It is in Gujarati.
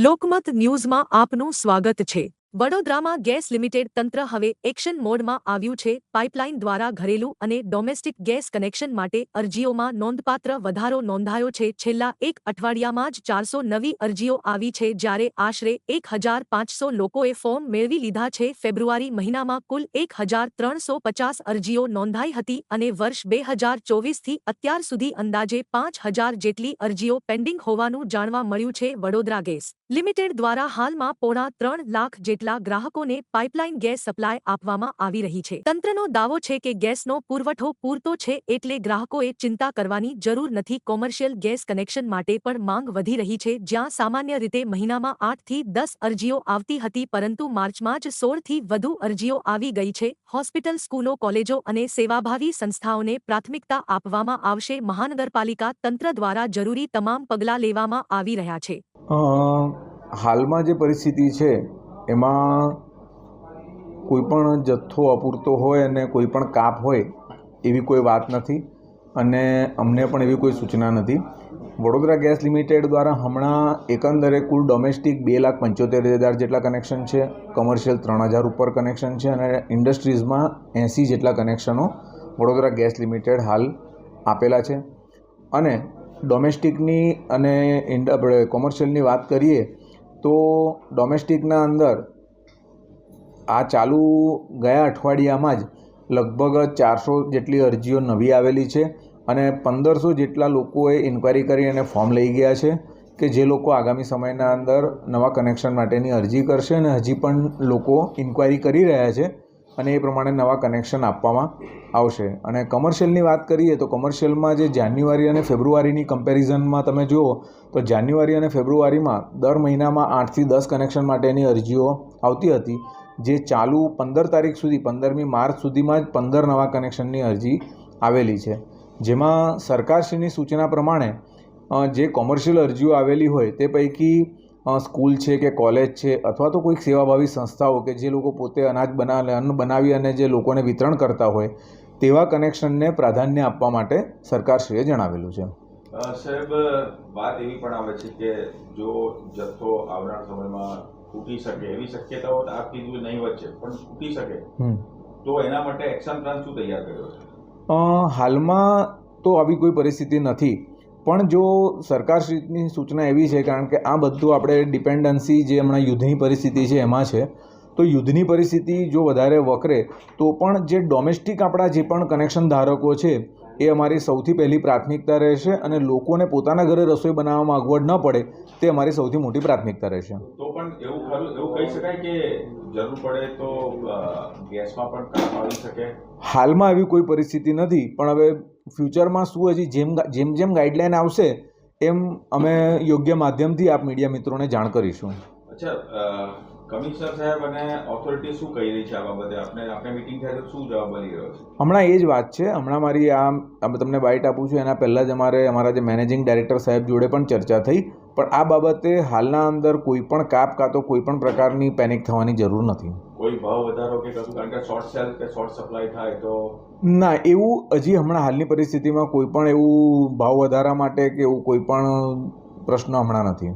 લોકમત ન્યૂઝમાં આપનું સ્વાગત છે। વડોદરામાં ગેસ લિમિટેડ તંત્ર હવે એક્શન મોડમાં આવ્યું છે। પાઇપલાઇન દ્વારા ઘરેલું અને ડોમેસ્ટિક ગેસ કનેક્શન માટે અરજીઓમાં નોંધપાત્ર વધારો નોંધાયો છે। છેલ્લા એક અઠવાડિયામાં જ 400 નવી અરજીઓ આવી છે, જ્યારે આશરે 1500 લોકોએ ફોર્મ મેળવી લીધા છે। ફેબ્રુઆરી મહિનામાં કુલ 1350 અરજીઓ નોંધાઈ હતી અને વર્ષ 2024થી અત્યાર સુધી અંદાજે 5000 જેટલી અરજીઓ પેન્ડિંગ હોવાનું જાણવા મળ્યું છે। વડોદરા ગેસ લિમિટેડ દ્વારા હાલમાં પોણા 3 લાખ જેટલા ગ્રાહકોને પાઇપલાઇન ગેસ સપ્લાય આપવામાં આવી રહી છે। તંત્રનો દાવો છે કે ગેસનો પુરવઠો પૂરતો છે, એટલે ગ્રાહકોએ ચિંતા કરવાની જરૂર નથી। કોમર્શિયલ ગેસ કનેક્શન માટે પણ માંગ વધી રહી છે। જ્યાં સામાન્ય રીતે મહિનામાં 8 થી 10 અરજીઓ આવતી હતી, પરંતુ માર્ચમાં જ 16 થી વધુ અરજીઓ આવી ગઈ છે। હોસ્પિટલ, સ્કૂલો, કોલેજો અને સેવાભાવી સંસ્થાઓને પ્રાથમિકતા આપવામાં આવશે। મહાનગરપાલિકા તંત્ર દ્વારા જરૂરી તમામ પગલાં લેવામાં આવી રહ્યા છે। હાલમાં જે પરિસ્થિતિ છે એમાં કોઈપણ જથ્થો અપૂરતો હોય અને કોઈપણ કાપ હોય એવી કોઈ વાત નથી અને અમને પણ એવી કોઈ સૂચના નથી। વડોદરા ગેસ લિમિટેડ દ્વારા હમણાં એકંદરે કુલ ડોમેસ્ટિક 2,75,000 જેટલા કનેક્શન છે, કમર્શિયલ 3,000 ઉપર કનેક્શન છે અને ઇન્ડસ્ટ્રીઝમાં 80 જેટલા કનેક્શનો વડોદરા ગેસ લિમિટેડ હાલ આપેલા છે। અને ડોમેસ્ટિકની અને આપણે કોમર્શિયલની વાત કરીએ તો ડોમેસ્ટિકના અંદર આ ગયા અઠવાડિયામાં જ લગભગ 400 જેટલી અરજીઓ નવી આવેલી છે અને 1500 જેટલા લોકોએ ઇન્ક્વાયરી કરી અને ફોર્મ લઈ ગયા છે કે જે લોકો આગામી સમયના અંદર નવા કનેક્શન માટેની અરજી કરશે અને હજી પણ લોકો ઇન્ક્વાયરી કરી રહ્યા છે અને એ પ્રમાણે નવા કનેક્શન આપવામાં આવશે। અને કમર્શિયલની વાત કરીએ તો કમર્શિયલમાં જે જાન્યુઆરી અને ફેબ્રુઆરીની કમ્પેરિઝનમાં તમે જુઓ તો જાન્યુઆરી અને ફેબ્રુઆરીમાં દર મહિનામાં 8 થી 10 કનેક્શન માટેની અરજીઓ આવતી હતી, જે ચાલુ 15 તારીખ સુધી 15મી માર્ચ સુધીમાં જ 15 નવા કનેક્શનની અરજી આવેલી છે। જેમાં સરકારશ્રીની સૂચના પ્રમાણે જે કોમર્શિયલ અરજીઓ આવેલી હોય તે પૈકી સ્કૂલ છે કે કોલેજ છે અથવા તો કોઈક સેવાભાવી સંસ્થાઓ કે જે લોકો પોતે અન્ન બનાવી અને જે લોકોને વિતરણ કરતા હોય તેવા કનેક્શનને પ્રાધાન્ય આપવા માટે સરકારશ્રીએ જણાવેલું છે। સાહેબ, વાત એવી પણ આવે છે કે જો જથ્થો આવનાર સમયમાં તૂટી શકે એવી શક્યતાઓ આપ કીધું નહીં વચ્ચે પણ તૂટી શકે તો એના માટે એક્શન પ્લાન શું તૈયાર કર્યો છે? હાલમાં તો આવી કોઈ પરિસ્થિતિ નથી, પણ જો સરકારશ્રીની સૂચના એવી છે, કારણ કે આ બધું આપણે ડિપેન્ડન્સી જે હમણાં યુદ્ધની પરિસ્થિતિ છે એમાં છે, તો યુદ્ધની પરિસ્થિતિ જો વધારે વકરે તો પણ જે ડોમેસ્ટિક આપણા જે પણ કનેક્શન ધારકો છે એ અમારી સૌથી પહેલી પ્રાથમિકતા રહેશે અને લોકોને પોતાના ઘરે રસોઈ બનાવવામાં અગવડ ન પડે તે અમારી સૌથી મોટી પ્રાથમિકતા રહેશે। તો પણ એવું કહી શકાય કે જરૂર પડે તો ગેસમાં પણ કામ આવી શકે? હાલમાં એવી કોઈ પરિસ્થિતિ નથી, પણ હવે ફ્યુચરમાં શું હજી જેમ જેમ ગાઈડલાઈન આવશે એમ અમે યોગ્ય માધ્યમથી આપ મીડિયા મિત્રોને જાણ કરીશું। અચ્છા, કમિશનર સાહેબ અને ઓથોરિટી શું કહી રહી છે આ બાબતે? આપણે મીટિંગ થાય તો શું જવાબ મળી રહ્યો છે? હમણાં એ જ વાત છે। હમણાં મારી તમને બાઇટ આપું છું એના પહેલાં જ અમારા જે મેનેજિંગ ડાયરેક્ટર સાહેબ જોડે પણ ચર્ચા થઈ, પણ આ બાબતે હાલના અંદર કોઈ પણ કાપ કાં તો કોઈ પણ પ્રકારની પેનિક થવાની જરૂર નથી। કોઈ ભાવ વધારો કે કશું, કારણ કે શોર્ટ સેલ કે શોર્ટ સપ્લાય થાય તો ના, એવું હજી હમણાં હાલની પરિસ્થિતિમાં કોઈ પણ એવું ભાવ વધારા માટે કે એવું કોઈ પણ પ્રશ્ન હમણાં નથી।